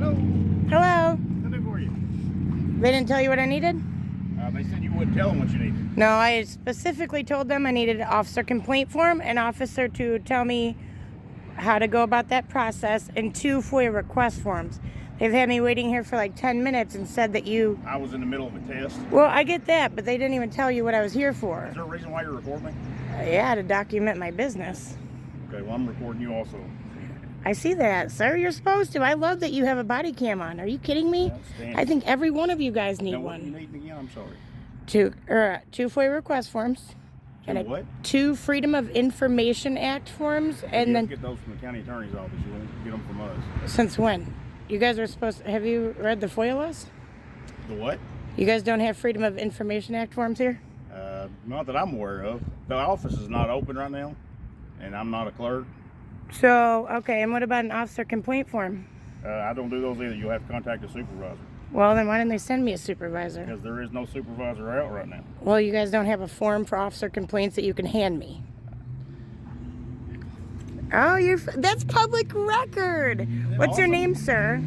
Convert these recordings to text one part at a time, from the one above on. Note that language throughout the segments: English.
Hello. Hello. What for you? They didn't tell you what I needed? They said you wouldn't tell them what you needed. No, I specifically told them I needed an officer complaint form, an officer to tell me how to go about that process, and 2 FOIA request forms. They've had me waiting here for like 10 minutes and said that you... I was in the middle of a test. Well, I get that, but they didn't even tell you what I was here for. Is there a reason why you're recording me? Yeah, to document my business. Okay, well, I'm recording you also. I see that, sir. You're supposed to. I love that you have a body cam on. Are you kidding me? I think every one of you guys need one. What you need again? I'm sorry. 2 FOIA request forms. And what? 2 Freedom of Information Act forms, and then get those from the county attorney's office. You won't get them from us. Since when? You guys are supposed to, have you read the FOIA laws? The what? You guys don't have Freedom of Information Act forms here? Not that I'm aware of. The office is not open right now, and I'm not a clerk. So, okay, and what about an officer complaint form? I don't do those either. You'll have to contact a supervisor. Well, then why didn't they send me a supervisor? Because there is no supervisor out right now. Well, you guys don't have a form for officer complaints that you can hand me. Oh, that's public record. What's your name, sir?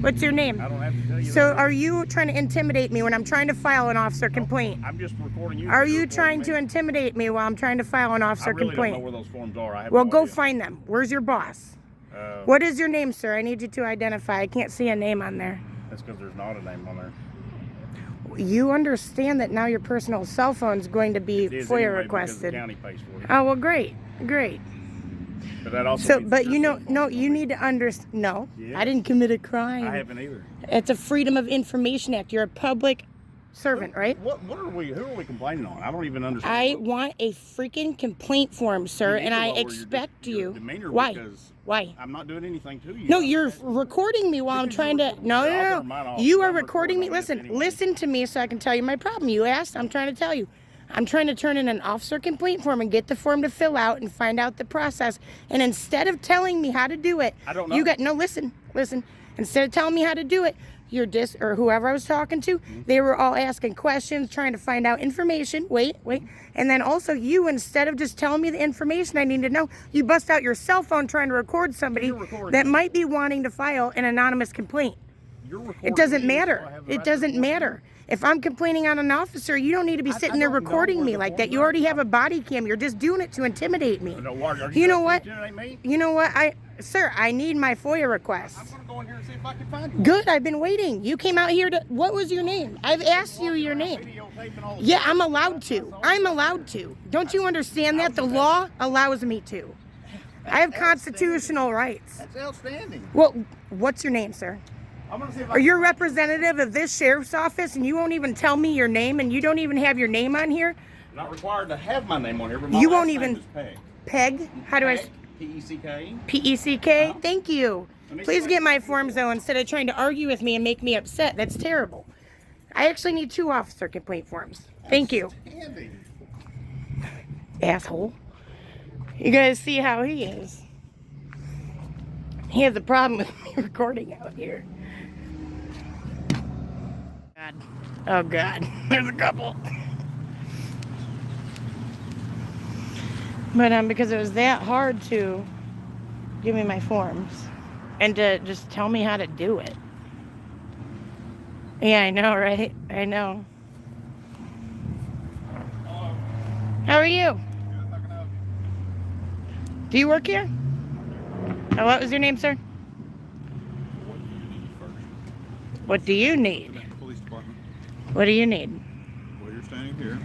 What's your name? I don't have to tell you. So are you trying to intimidate me when I'm trying to file an officer complaint? I'm just recording you. Are you trying to intimidate me while I'm trying to file an officer complaint? I really don't know where those forms are. I have Well, no go idea. find them. Where's your boss? What is your name, sir? I need you to identify. I can't see a name on there. That's because there's not a name on there. You understand that now your personal cell phone is going to be FOIA requested. The county pays for it. Oh, well, great. Great. But that also So, means but your you know, cell phone no, is you on need to understand. No, Yeah. I didn't commit a crime. there. I haven't either. It's a Freedom of Information Act. You're a public servant, right? What are we? Who are we complaining on? I don't even understand. I want a freaking complaint form, sir, You need and to I lower expect your you. demeanor Why? because Why? I'm not doing anything to you. No, you're recording me while I'm trying to. No. You are recording me. Listen to me so I can tell you my problem. You asked. I'm trying to tell you. I'm trying to turn in an officer complaint form and get the form to fill out and find out the process. And instead of telling me how to do it, I don't know. You got no. Listen. Instead of telling me how to do it, or whoever I was talking to, they were all asking questions, trying to find out information. Wait. And then also you, instead of just telling me the information I need to know, you bust out your cell phone trying to record somebody that might be wanting to file an anonymous complaint. It doesn't matter. It doesn't matter. If I'm complaining on an officer, you don't need to be sitting there recording me like that. You already have a body cam. You're just doing it to intimidate me. You know what? You know what? Sir, I need my FOIA request. I'm gonna go in here and see if I can find you. Good, I've been waiting. You came out here to, what was your name? I've asked you your name. Yeah, I'm allowed to. I'm allowed to. Don't you understand that? The law allows me to. I have constitutional rights. That's outstanding. Well, what's your name, sir? I'm gonna see if I Are you a representative of this sheriff's office and you won't even tell me your name and you don't even have your name on here? I'm not required to have my name on here, but my You last won't name even- is Peck. Peg? How do I... P-E-C-K. P-E-C-K? Thank you. Let me Please see. get my forms, though, instead of trying to argue with me and make me upset. That's terrible. I actually need 2 officer complaint forms. Thank you. Handy. Asshole. You guys see how he is. He has a problem with me recording out here. God. Oh, God. There's a couple. But because it was that hard to give me my forms and to just tell me how to do it. Yeah, I know, right? I know. Hello. How are you? Good, how can I help you? Do you work here? Oh, what was your name, sir? What do you need first? What do you need? Police department. What do you need? Well, you're standing here.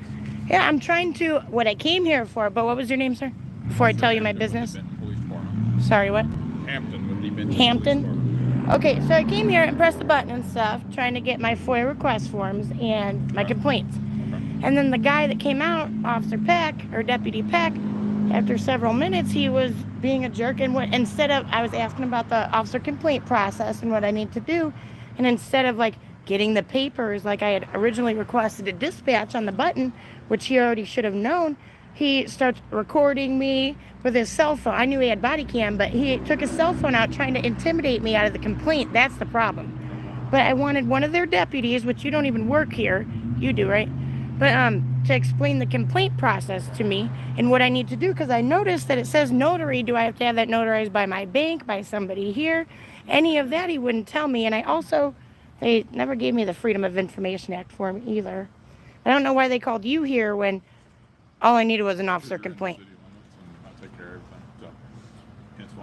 Yeah, I'm trying to, what I came here for, but what was your name, sir? Before I tell you my business. Benton Police Department. Sorry, what? Hampton with the Benton Police Hampton? Department. Okay, so I came here and pressed the button and stuff, trying to get my FOIA request forms and my complaints. And then the guy that came out, Officer Peck, or Deputy Peck, after several minutes, he was being a jerk. And instead of, I was asking about the officer complaint process and what I need to do, and instead of like getting the papers like I had originally requested a dispatch on the button, which he already should have known, he starts recording me with his cell phone. I knew he had body cam, but he took his cell phone out trying to intimidate me out of the complaint. That's the problem. But I wanted one of their deputies, which you don't even work here. You do, right? But to explain the complaint process to me and what I need to do, because I noticed that it says notary. Do I have to have that notarized by my bank, by somebody here? Any of that he wouldn't tell me. And I also, they never gave me the Freedom of Information Act form either. I don't know why they called you here when all I needed was an officer complaint.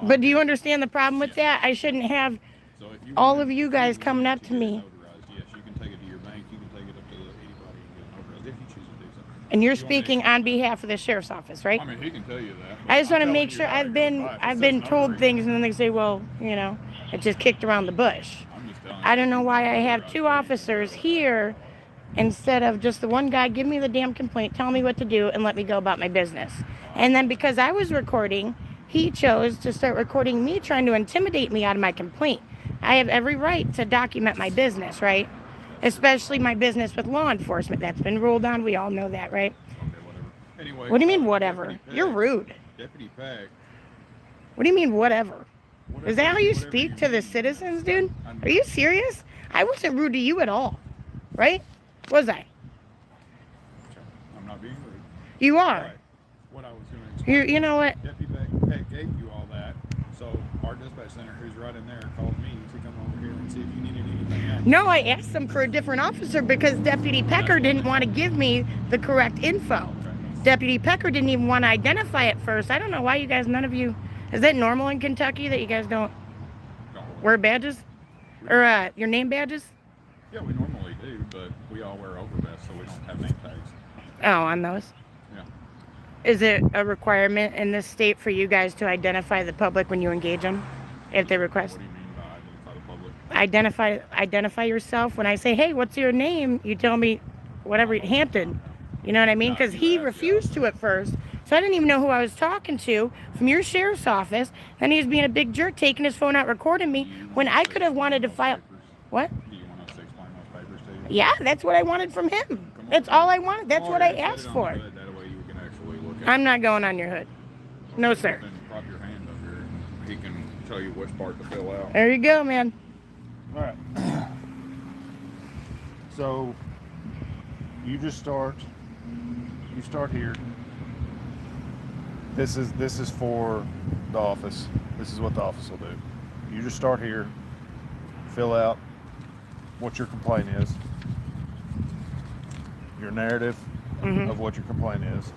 But do you understand the problem with that? I shouldn't have all of you guys coming up to me. Yes, you can take it to your bank. You can take it up to anybody and get it notarized if you choose to do so. And you're speaking on behalf of the sheriff's office, right? I mean, he can tell you that. I just want to make sure. I've been told things, and then they say, well, you know, it just kicked around the bush. I'm just telling you. I don't know why I have two officers here instead of just the one guy. Give me the damn complaint, tell me what to do, and let me go about my business. And then because I was recording, he chose to start recording me trying to intimidate me out of my complaint. I have every right to document my business, right? Especially my business with law enforcement. That's been ruled on. We all know that, right? Okay, whatever. Anyway. What do you mean, whatever? Deputy Peck, You're rude. Deputy Peck. What do you mean, whatever? Is that how you whatever speak you to the mean. citizens, dude? Are you serious? I wasn't rude to you at all, right? Was I? I'm not being rude. You are. Right. What I was going to explain. You know what? Deputy Peck gave you all that. So our dispatch center, who's right in there, called me to come over here and see if you needed anything else. No, I asked them for a different officer because Deputy Pecker didn't want to give me the correct info. Deputy Pecker didn't even want to identify it first. I don't know why you guys, none of you, is that normal in Kentucky that you guys don't wear badges? Or your name badges? Yeah, we normally do, but we all wear overvests, so we don't have name tags. Oh, on those? Yeah. Is it a requirement in this state for you guys to identify the public when you engage them, if they request? What do you mean by identify the public? Identify yourself. When I say, hey, what's your name? You tell me whatever, Hampton. You know what I mean? Because he refused to at first. So I didn't even know who I was talking to from your sheriff's office. Then he was being a big jerk, taking his phone out, recording me, when I could have wanted to file. What? Do you want us to explain those papers to you? Yeah, that's what I wanted from him. That's all I wanted. That's what I asked for. That way you can actually look at I'm not going on your hood. No, sir. Then prop your hand up here. He can tell you which part to fill out. There you go, man. All right. So you just start. You start here. This is for the office. This is what the office will do. You just start here. Fill out what your complaint is. Your narrative of what your complaint is.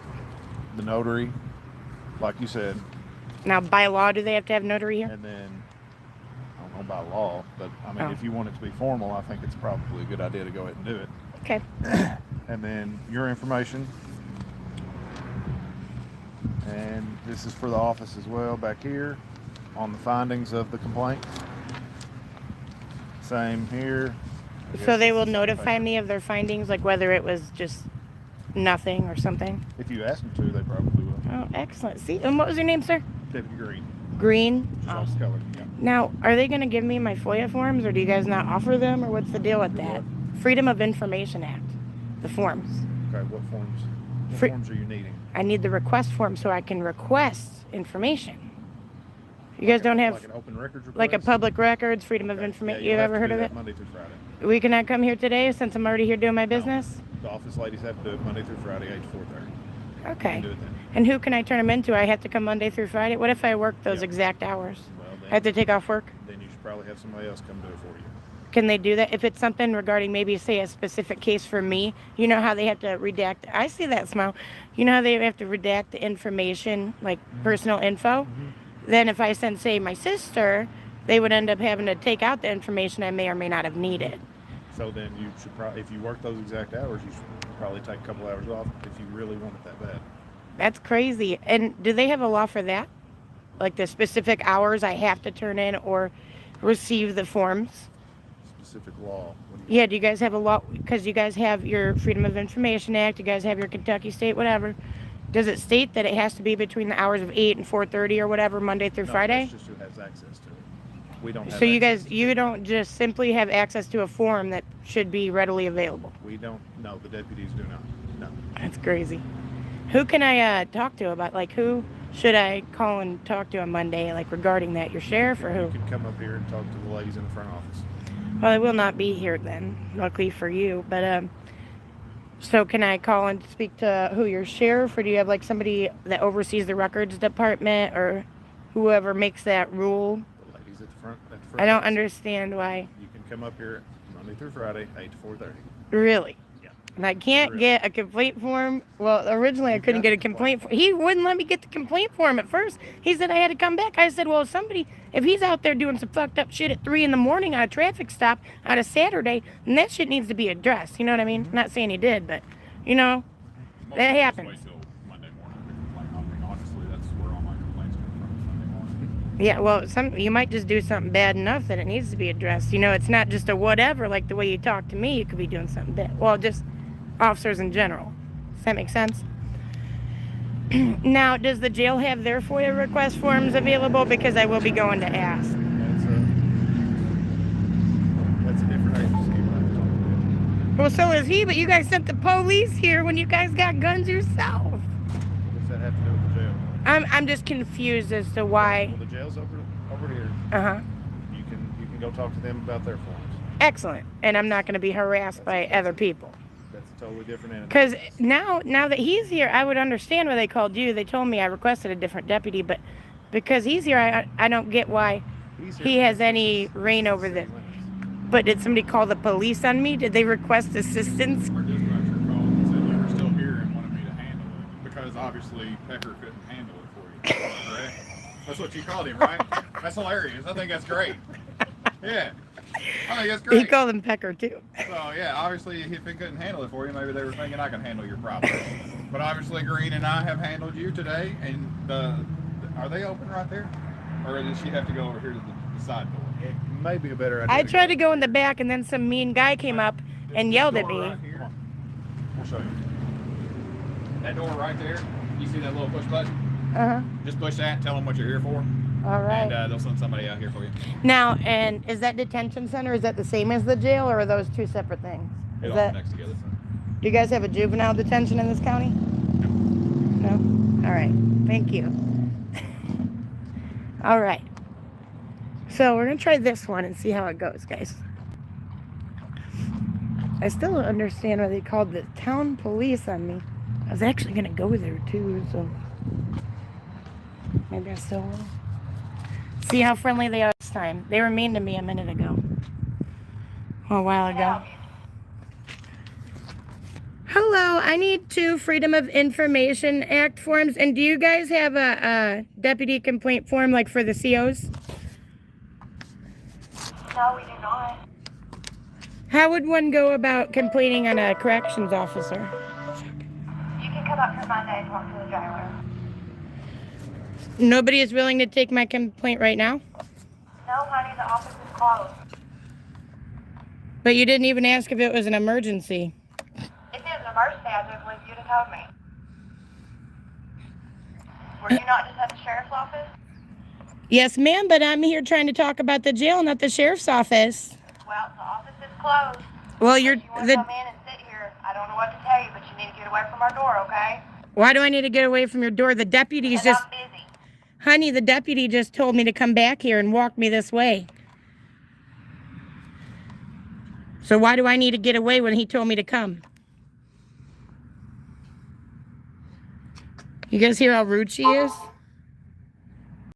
The notary, like you said. Now, by law, do they have to have notary here? And then, I don't know about law, but I mean, if you want it to be formal, I think it's probably a good idea to go ahead and do it. Okay. And then your information. And this is for the office as well, back here on the findings of the complaint. Same here. So they will notify me of their findings, like whether it was just nothing or something? If you ask them to, they probably will. Oh, excellent. See, and what was your name, sir? Deputy Green. Green? She's off the color. Yeah. Now, are they going to give me my FOIA forms, or do you guys not offer them, or what's the deal with that? Freedom of Information Act, the forms. Okay, what forms? What Free- forms are you needing? I need the request form so I can request information. You guys don't have like an open records request? like a public records, Freedom of Okay. Information. Yeah, You've you'll ever have heard to of do it? that Monday through Friday. We cannot come here today since I'm already here doing my business? The office ladies have to do it Monday through Friday, 8 to 4:30. Okay. Do it then. And who can I turn them into? I have to come Monday through Friday? What if I work those exact hours? Well, I have to take off work? Then you should probably have somebody else come do it for you. Can they do that? If it's something regarding maybe, say, a specific case for me, you know how they have to redact, I see that smile. You know how they have to redact the information, like personal info? Then if I send, say, my sister, they would end up having to take out the information I may or may not have needed. So then you should probably, if you work those exact hours, you should probably take a couple hours off if you really want it that bad. That's crazy. And do they have a law for that? Like the specific hours I have to turn in or receive the forms? Specific law. Yeah, do you guys have a law? Because you guys have your Freedom of Information Act, you guys have your Kentucky State, whatever. Does it state that it has to be between the hours of 8 and 4:30 or whatever, Monday through Friday? That's just who has access to it. We don't have So you access guys, you don't just simply have access to a form that should be readily available. We don't, no, the deputies do not. No. That's crazy. Who can I talk to about, like, who should I call and talk to on Monday, like, regarding that? Your sheriff or You who? can come up here and talk to the ladies in the front office. Well, I will not be here then, luckily for you. But So can I call and speak to your sheriff, or do you have like somebody that oversees the records department, or whoever makes that rule? The ladies at the front. I don't desk. understand why. You can come up here Monday through Friday, 8 to 4:30. Really? Yeah. And I can't get a complaint form. Well, originally I You've couldn't got get a the complaint form. He wouldn't let me get the complaint form at first. He said I had to come back. I said, well, if he's out there doing some fucked up shit at 3 in the morning on a traffic stop on a Saturday, then that shit needs to be addressed. You know what I mean? Not saying he did, but, you know, Most that of us happens. Wait till Monday morning to complain. I mean, honestly, that's where all my complaints come from, Sunday morning. Yeah, well, you might just do something bad enough that it needs to be addressed. You know, it's not just a whatever, like the way you talk to me. You could be doing something bad. Well, just officers in general. Does that make sense? Now, does the jail have their FOIA request forms available? Because I will be going to ask. That's a different agency. You're not talking Well, so is he, but you guys sent the police here when you guys got guns yourself. about. What does that have to do with the jail? I'm just confused as to why. Well, the jail's over here. Uh-huh. You can go talk to them about their forms. Excellent. And I'm not going to be harassed by other people. That's a totally different entity. Because now that he's here, I would understand why they called you. They told me I requested a different deputy, but because he's here, I don't get why He's here he because has this any is reign over city the. limits. But did somebody call the police on me? Did they request assistance? Our dispatcher called and said you were still here and wanted me to handle it because obviously Pecker couldn't handle it for you. Correct? That's what you called him, right? That's hilarious. I think that's great. Yeah. I think that's great. He called him Pecker too. So yeah, obviously if he couldn't handle it for you, maybe they were thinking I can handle your problem. But obviously Green and I have handled you today, and are they open right there? Or does she have to go over here to the side door? It may be a better idea. I tried to go in the back, and then some mean guy came up and yelled at me. Right here. We'll show you. That door right there, you see that little push button? Uh-huh. Just push that and tell them what you're here for. All right. And they'll send somebody out here for you. Now, and is that detention center, is that the same as the jail, or are those two separate things? Is It'll that, all next together. do you guys have a juvenile detention in this county? No? All right. Thank you. All right. So we're going to try this one and see how it goes, guys. I still don't understand why they called the town police on me. I was actually going to go there too, so maybe I still will. See how friendly they are this time. They were mean to me a minute ago. A while ago. Hello, I need 2 Freedom of Information Act forms. And do you guys have a deputy complaint form like for the COs? No, we do not. How would one go about complaining on a corrections officer? You can come up here Monday and talk to the jailer. Nobody is willing to take my complaint right now? No, honey, the office is closed. But you didn't even ask if it was an emergency. If it was an emergency, I just believe you'd have told me. Were you not just at the sheriff's office? Yes, ma'am, but I'm here trying to talk about the jail, not the sheriff's office. Well, the office is closed. Well, If you want to come in and sit here, I don't know what to tell you, but you need to get away from our door, okay? Why do I need to get away from your door? The deputy's Because just... I'm busy. Honey, the deputy just told me to come back here and walk me this way. So why do I need to get away when he told me to come? You guys hear how rude she is?